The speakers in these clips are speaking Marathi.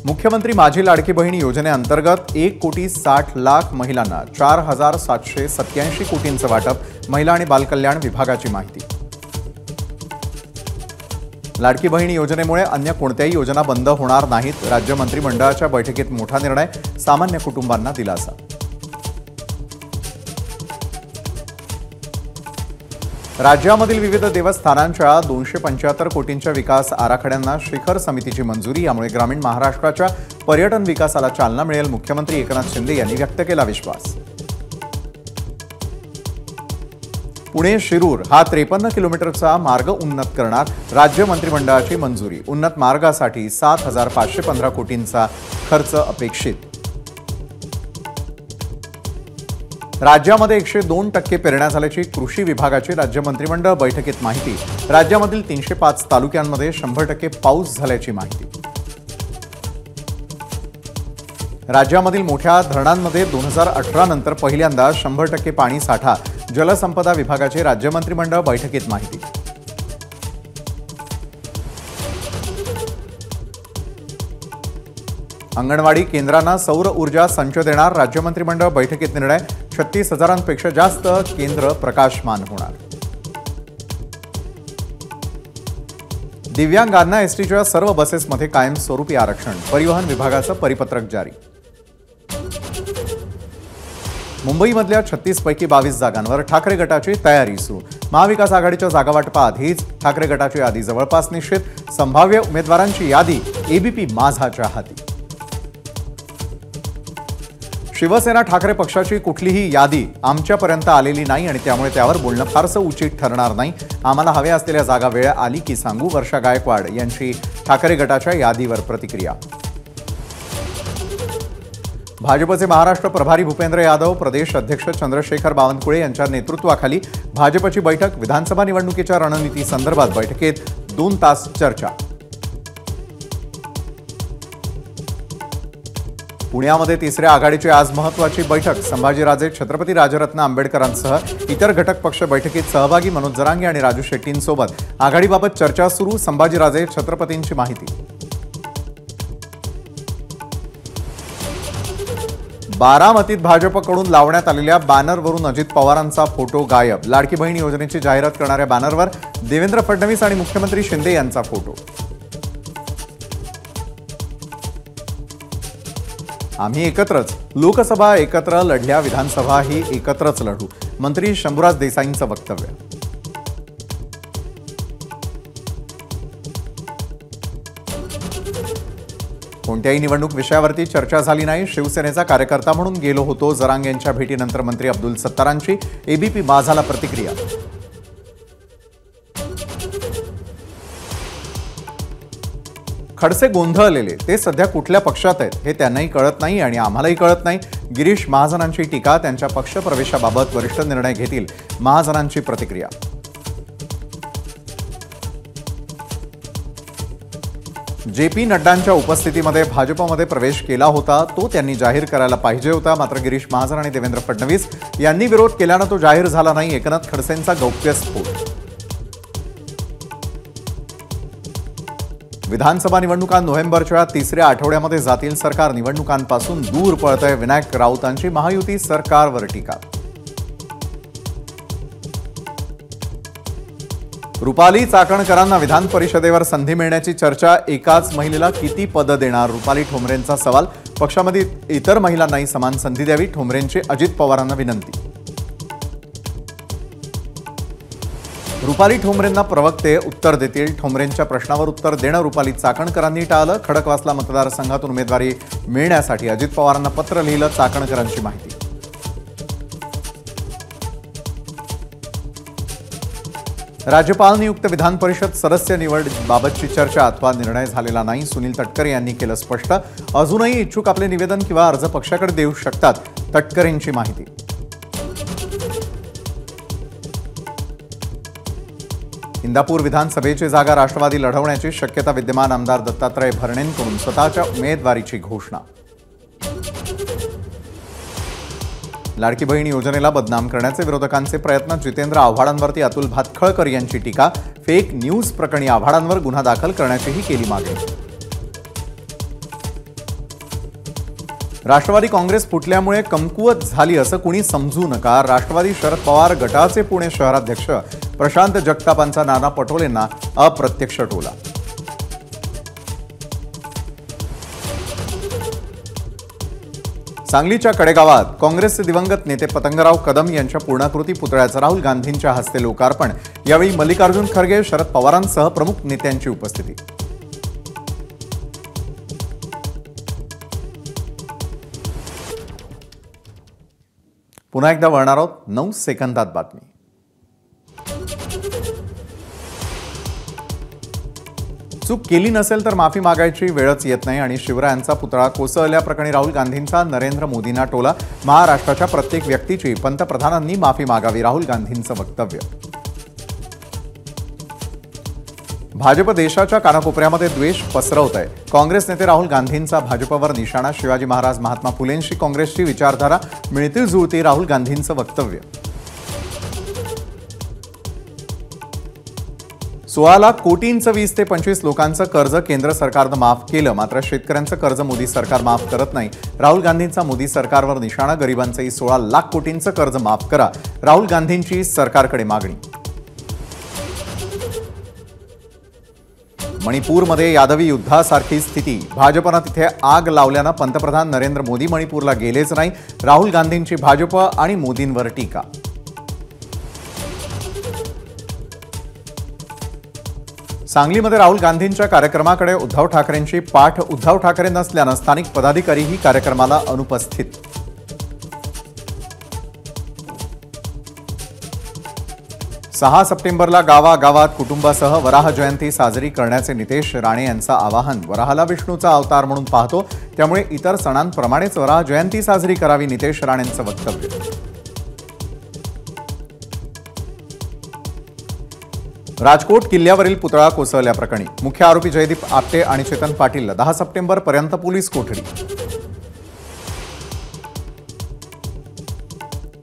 मुख्यमंत्री माझी लाडकी बहीण योजनेअंतर्गत 1,60,00,000 महिलांना 4,787 कोटींचं वाटप। महिला आणि बालकल्याण विभागाची माहिती। लाडकी बहीण योजनेमुळे अन्य कोणत्याही योजना बंद होणार नाहीत। राज्य मंत्रिमंडळाच्या बैठकीत मोठा निर्णय। सामान्य कुटुंबांना दिलासा। राज्यामधील विविध देवस्थानांच्या 275 कोटींच्या विकास आराखड्यांना शिखर समितीची मंजुरी। यामुळे ग्रामीण महाराष्ट्राच्या पर्यटन विकासाला चालना मिळेल। मुख्यमंत्री एकनाथ शिंदे यांनी व्यक्त केला विश्वास। पुणे शिरूर हा 53 किलोमीटरचा मार्ग उन्नत करणार। राज्य मंत्रिमंडळाची मंजुरी। उन्नत मार्गासाठी 7,515 कोटींचा खर्च अपेक्षित। राज्यामध्ये 102% पेरण्या झाल्याची कृषी विभागाची राज्य मंत्रिमंडळ बैठकीत माहिती। राज्यामधील 305 तालुक्यांमध्ये 100% पाऊस झाल्याची माहिती। राज्यामधील मोठ्या धरणांमध्ये 2018 नंतर पहिल्यांदा 100% पाणी साठा। जलसंपदा विभागाची राज्य मंत्रिमंडळ बैठकीत माहिती। अंगणवाडी केंद्रांना सौर ऊर्जा संच देणार। राज्य मंत्रिमंडळ बैठकीत निर्णय। 36,000पेक्षा जास्त केंद्र प्रकाशमान होणार। दिव्यांगांना एसटीच्या सर्व बसेसमध्ये कायमस्वरूपी आरक्षण। परिवहन विभागाचं परिपत्रक जारी। मुंबईमधल्या 36 पैकी 22 जागांवर ठाकरे गटाची तयारी सुरू। महाविकास आघाडीच्या जागावाटपाआधीच ठाकरे गटाची यादी जवळपास निश्चित। संभाव्य उमेदवारांची यादी एबीपी माझाच्या हाती। शिवसेना ठाकरे पक्षाची कुठलीही यादी आमच्यापर्यंत आलेली नाही आणि त्यामुळे त्यावर बोलणं फारसं उचित ठरणार नाही। आम्हाला हव्या असलेल्या जागा वेळ आली की सांगू। वर्षा गायकवाड यांची ठाकरे गटाच्या यादीवर प्रतिक्रिया। भाजपचे महाराष्ट्र प्रभारी भूपेंद्र यादव, प्रदेश अध्यक्ष चंद्रशेखर बावनकुळे यांच्या नेतृत्वाखाली भाजपची बैठक। विधानसभा निवडणुकीच्या रणनीती संदर्भात बैठकीत 2 तास चर्चा। पुण्यामध्ये तिसऱ्या आघाडीची आज महत्त्वाची बैठक। संभाजीराजे, छत्रपती राजरत्न आंबेडकरांसह इतर घटक पक्ष बैठकीत सहभागी। मनोज जरांगे आणि राजू शेट्टींसोबत आघाडीबाबत चर्चा सुरू। संभाजीराजे, छत्रपतींची माहिती। बारामतीत भाजपकडून लावण्यात आलेल्या बॅनरवरून अजित पवारांचा फोटो गायब। लाडकी बहीण योजनेची जाहिरात करणाऱ्या बॅनरवर देवेंद्र फडणवीस आणि मुख्यमंत्री शिंदे यांचा फोटो। आम्ही एकत्रच, लोकसभा एकत्र लढल्या, विधानसभा ही एकत्रच लढू। मंत्री शंभूराज देसाईंचं वक्तव्य। कोणत्याही निवडणूक विषयावरती चर्चा झाली नाही। शिवसेनेचा कार्यकर्ता म्हणून गेलो होतो। जरांगे यांच्या भेटीनंतर मंत्री अब्दुल सत्तारांची एबीपी माझाला प्रतिक्रिया। खडसे गोंधळलेले, ते सध्या कुठल्या पक्षात आहेत हे त्यांनाही कळत नाही आणि आम्हालाही कळत नाही। गिरीश महाजनांची टीका। त्यांच्या पक्षप्रवेशाबाबत वरिष्ठ निर्णय घेतील। महाजनांची प्रतिक्रिया। जेपी नड्डांच्या उपस्थितीमध्ये भाजपमध्ये प्रवेश केला होता, तो त्यांनी जाहीर करायला पाहिजे होता। मात्र गिरीश महाजन आणि देवेंद्र फडणवीस यांनी विरोध केल्यानं तो जाहीर झाला नाही। एकनाथ खडसेंचा गौप्यस्फोट। विधानसभा निवडणुका नोव्हेंबरच्या तिसऱ्या आठवड्यामध्ये जातील। सरकार निवडणुकांपासून दूर पळतंय। विनायक राऊतांची महायुती सरकारवर टीका। रुपाली चाकणकरांना विधान परिषदेवर संधी मिळण्याची चर्चा। एकाच महिलेला किती पदं देणार? रुपाली ठोंबरेंचा सवाल। पक्षामध्ये इतर महिलांनाही समान संधी द्यावी, ठोंबरेंची अजित पवारांना विनंती। रुपाली ठोंबरेंना प्रवक्ते उत्तर देतील। ठोंबरेंच्या प्रश्नावर उत्तर देणं रुपाली चाकणकरांनी टाळलं। खडकवासला मतदारसंघातून उमेदवारी मिळण्यासाठी अजित पवारांना पत्र लिहिलं। चाकणकरांची माहिती। राज्यपाल नियुक्त विधान परिषद सदस्य निवडीबाबतची चर्चा अथवा निर्णय झालेला नाही। सुनील तटकरे यांनी केलं स्पष्ट। अजूनही इच्छुक आपले निवेदन किंवा अर्ज पक्षाकडे देऊ शकतात। तटकरेंची माहिती। इंदापूर विधानसभेची जागा राष्ट्रवादी लढवण्याची शक्यता विद्यमान आमदार दत्तात्रय भरणेंकडून स्वतःच्या उमेदवारीची घोषणा। लाडकी बहीण योजनेला बदनाम करण्याचे विरोधकांचे प्रयत्न। जितेंद्र आव्हाडांवरती अतुल भातखळकर यांची टीका। फेक न्यूज प्रकरणी आव्हाडांवर गुन्हा दाखल करण्याचीही केली मागणी। राष्ट्रवादी काँग्रेस फुटल्यामुळे कमकुवत झाली असं कुणी समजू नका. राष्ट्रवादी शरद पवार गटाचे पुणे शहराध्यक्ष प्रशांत जगतापांचा नाना पटोलेंना अप्रत्यक्ष टोला. सांगलीच्या कडेगावात काँग्रेसचे दिवंगत नेते पतंगराव कदम यांच्या पूर्णाकृती पुतळ्याचं राहुल गांधींच्या हस्ते लोकार्पण. यावेळी मल्लिकार्जुन खरगे, शरद पवारांसह प्रमुख नेत्यांची उपस्थिती. पुन्हा एकदा वळणार आहोत 9 सेकंदात बातमी. चूक केली नसेल तर माफी मागायची वेळच येत नाही आणि शिवरायांचा पुतळा कोसळल्याप्रकरणी राहुल गांधींचा नरेंद्र मोदींना टोला. महाराष्ट्राच्या प्रत्येक व्यक्तीची पंतप्रधानांनी माफी मागावी, राहुल गांधींचं वक्तव्य. भाजप देशाच्या कानाकोपऱ्यामध्ये द्वेष पसरवत आहे. काँग्रेस नेते राहुल गांधींचा भाजपवर निशाणा. शिवाजी महाराज, महात्मा फुलेंशी काँग्रेसची विचारधारा मिळती जुळती, राहुल गांधींचं वक्तव्य. 16 लाख कोटींचं 20 ते 25 लोकांचं कर्ज केंद्र सरकारनं माफ केलं, मात्र शेतकऱ्यांचं कर्ज मोदी सरकार माफ करत नाही. राहुल गांधींचा मोदी सरकारवर निशाणा. गरिबांचंही 16 लाख कोटींचं कर्ज माफ करा, राहुल गांधींची सरकारकडे मागणी. मणिपूरमध्ये यादवी युद्धासारखी स्थिती. भाजपनं तिथे आग लावल्यानं पंतप्रधान नरेंद्र मोदी मणिपूरला गेलेच नाही. राहुल गांधींची भाजप आणि मोदींवर टीका. सांगलीमध्ये राहुल गांधींच्या कार्यक्रमाकडे उद्धव ठाकरेंची पाठ. उद्धव ठाकरे नसल्यानं स्थानिक पदाधिकारीही कार्यक्रमाला अनुपस्थित. सहा सप्टेंबरला गावागावात कुटुंबासह वराह जयंती साजरी करण्याचे नितेश राणे यांचं आवाहन. वराहाला विष्णूचा अवतार म्हणून पाहतो, त्यामुळे इतर सणांप्रमाणेच वराह जयंती साजरी करावी, नितेश राणेंचं वक्तव्य. राजकोट किल्ल्यावरील पुतळा कोसळल्याप्रकरणी मुख्य आरोपी जयदीप आपटे आणि चेतन पाटीलला 10 सप्टेंबरपर्यंत पोलीस कोठडी.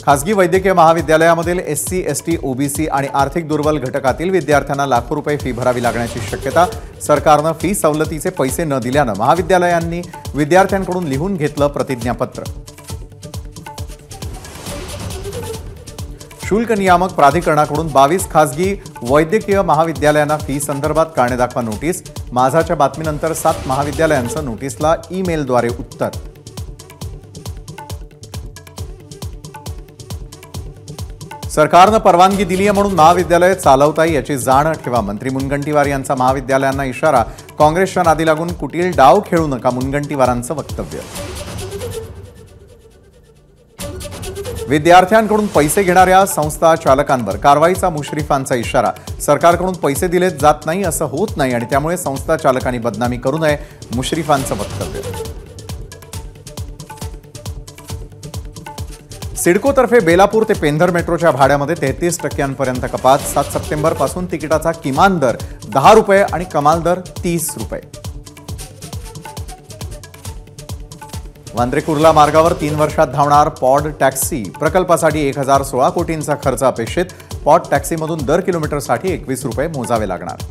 खासगी वैद्यकीय महाविद्यालयामधील एससी, एसटी, ओबीसी आणि आर्थिक दुर्बल घटकातील विद्यार्थ्यांना लाखो रुपये फी भरावी लागण्याची शक्यता. सरकारनं फी सवलतीचे पैसे न दिल्यानं महाविद्यालयांनी विद्यार्थ्यांकडून लिहून घेतलं प्रतिज्ञापत्र. शुल्क नियामक प्राधिकरणाकडून 22 खासगी वैद्यकीय महाविद्यालयांना फी संदर्भात कारणे दाखवा नोटीस. माझाच्या बातमीनंतर 7 महाविद्यालयांचं नोटीसला ईमेलद्वारे उत्तर. सरकारनं परवानगी दिली आहे म्हणून महाविद्यालय चालवता याची जाण ठेवा, मंत्री मुनगंटीवार यांचा महाविद्यालयांना इशारा. काँग्रेसच्या नादी लागून कुटील डाव खेळू नका, मुनगंटीवारांचं वक्तव्य. विद्यार्थ्यांकडून पैसे घेणाऱ्या संस्था चालकांवर कारवाईचा मुश्रीफांचा इशारा. सरकारकडून पैसे दिले जात नाही असं होत नाही आणि त्यामुळे संस्था चालकांनी बदनामी करू नये, मुश्रीफांचं वक्तव्य. सिडकोतर्फे बेलापूर ते पेंधर मेट्रोच्या भाड्यामध्ये 33% कपात. 7 सप्टेंबरपासून तिकिटाचा किमान दर 10 रुपये आणि कमाल दर 30 रुपये. वांद्रे कुर्ला मार्गावर 3 वर्षात धावणार पॉड टॅक्सी. प्रकल्पासाठी 1016 कोटींचा खर्च अपेक्षित. पॉड टॅक्सीमधून दर किलोमीटरसाठी 21 रुपये मोजावे लागणार.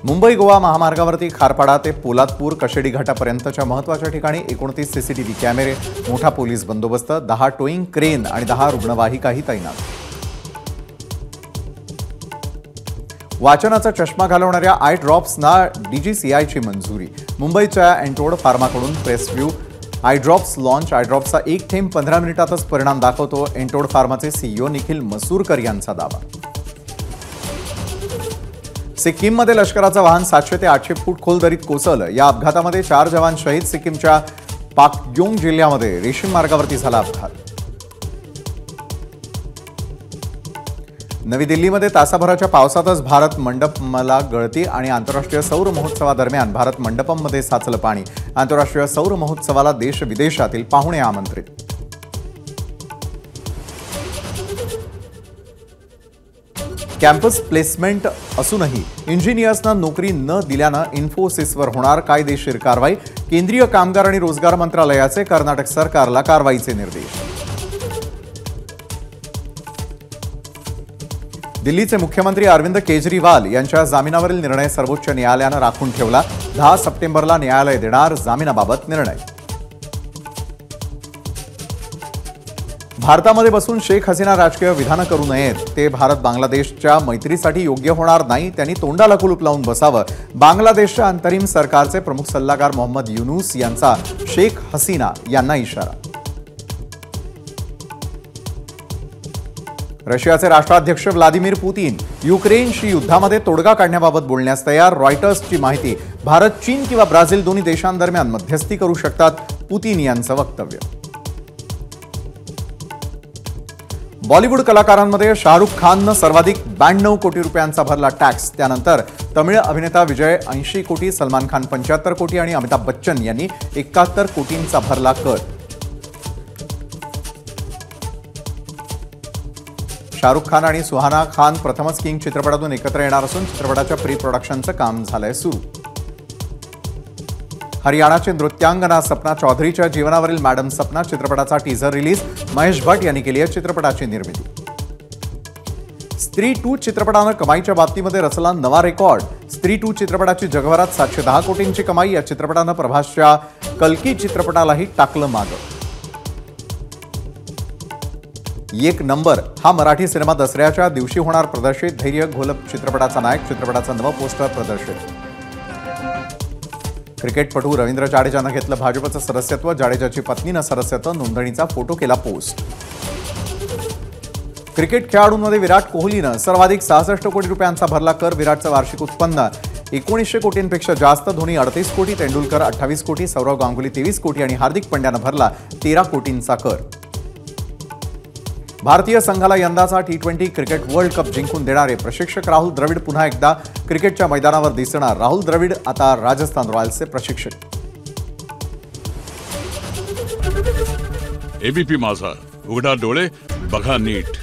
मुंबई गोवा महामार्गावरती खारपाडा ते पोलादपूर कशेडी घाटापर्यंतच्या महत्त्वाच्या ठिकाणी 29 सीसीटीव्ही कॅमेरे, मोठा पोलीस बंदोबस्त, 10 टोईंग क्रेन आणि 10 रुग्णवाहिकाही तैनात. वाचनाचा चष्मा घालवणाऱ्या आय ड्रॉप्सना डीजीसीआयची मंजुरी. मुंबईच्या एंटोड फार्माकडून PresVu. Eye drops launch. Eye ड्रॉप्सचा 1 थेंब 15 मिनिटातच परिणाम दाखवतो, एंटोड फार्माचे सीईओ निखिल मसूरकर यांचा दावा. सिक्कीममध्ये लष्कराचं वाहन 700 ते 800 फूट खोल दरीत कोसळलं. या अपघातामध्ये 4 जवान शहीद. सिक्कीमच्या पाकयोंग जिल्ह्यामध्ये रेशीम मार्गावरती झाला अपघात. नवी दिल्लीमध्ये तासाभराच्या पावसातच भारत मंडपमला गळती आणि आंतरराष्ट्रीय सौर महोत्सवादरम्यान भारत मंडपममध्ये साचलं पाणी. आंतरराष्ट्रीय सौर महोत्सवाला देश विदेशातील पाहुणे आमंत्रित. कॅम्पस प्लेसमेंट असूनही इंजिनियर्सना नोकरी न दिल्यानं इन्फोसिसवर होणार कायदेशीर कारवाई. केंद्रीय कामगार आणि रोजगार मंत्रालयाचे कर्नाटक सरकारला कारवाईचे निर्देश. दिल्लीचे मुख्यमंत्री अरविंद केजरीवाल यांच्या जामिनावरील निर्णय सर्वोच्च न्यायालयानं राखून ठेवला. 10 सप्टेंबरला न्यायालय देणार जामिनाबाबत निर्णय. भारतामध्ये बसून शेख हसीना राजकीय विधानं करू नयेत. ते भारत बांगलादेशच्या मैत्रीसाठी योग्य होणार नाही. त्यांनी तोंडाला कुलूप लावून बसावं. बांगलादेशच्या अंतरिम सरकारचे प्रमुख सल्लागार मोहम्मद युनूस यांचा शेख हसीना यांना इशारा. रशियाचे राष्ट्राध्यक्ष व्लादिमीर पुतीन युक्रेनशी युद्धामध्ये तोडगा काढण्याबाबत बोलण्यास तयार. रॉयटर्सची माहिती. भारत, चीन किंवा ब्राझील दोन्ही देशांदरम्यान मध्यस्थी करू शकतात, पुतीन यांचं वक्तव्य. बॉलिवूड कलाकारांमध्ये शाहरुख खाननं सर्वाधिक 92 कोटी रुपयांचा भरला टॅक्स. त्यानंतर तमिळ अभिनेता विजय 80 कोटी, सलमान खान 75 कोटी आणि अमिताभ बच्चन यांनी 71 कोटींचा भरला कर. शाहरुख खान आणि सुहाना खान प्रथमच किंग चित्रपटातून एकत्र येणार असून चित्रपटाच्या प्री प्रोडक्शनचं काम झालंय सुरू. हरियाणाची नृत्यांगना सपना चौधरीच्या जीवनावरील मॅडम सपना चित्रपटाचा टीझर रिलीज. महेश भट्ट यांनी केली आहे चित्रपटाची निर्मिती. स्त्री 2 चित्रपटानं कमाईच्या बाबतीमध्ये रचला नवा रेकॉर्ड. स्त्री 2 चित्रपटाची जगभरात 710 कोटींची कमाई. या चित्रपटानं प्रभासच्या कल्की चित्रपटालाही टाकलं मागं. एक नंबर हा मराठी सिनेमा दसऱ्याच्या दिवशी होणार प्रदर्शित. धैर्य घोलप चित्रपटाचा नायक. चित्रपटाचं नवं पोस्टर प्रदर्शित. क्रिकेटपटू रवींद्र जाडेजानं घेतलं भाजपचं सदस्यत्व. जाडेजाची पत्नीनं सदस्यत्व नोंदणीचा फोटो केला पोस्ट. क्रिकेट खेळाडूंमध्ये विराट कोहलीनं सर्वाधिक 66 कोटी रुपयांचा भरला कर. विराटचं वार्षिक उत्पन्न 1900 कोटींपेक्षा जास्त. धोनी 38 कोटी, तेंडुलकर 28 कोटी, सौरव गांगुली 23 कोटी आणि हार्दिक पंड्यानं भरला 13 कोटींचा कर. भारतीय संघाला यंदाचा T20 क्रिकेट वर्ल्ड कप जिंकून देणारे प्रशिक्षक राहुल द्रविड पुन्हा एकदा क्रिकेटच्या मैदानावर दिसणार. राहुल द्रविड आता राजस्थान रॉयल्सचे प्रशिक्षक. एबीपी माझा, उघडा डोळे बघा नीट.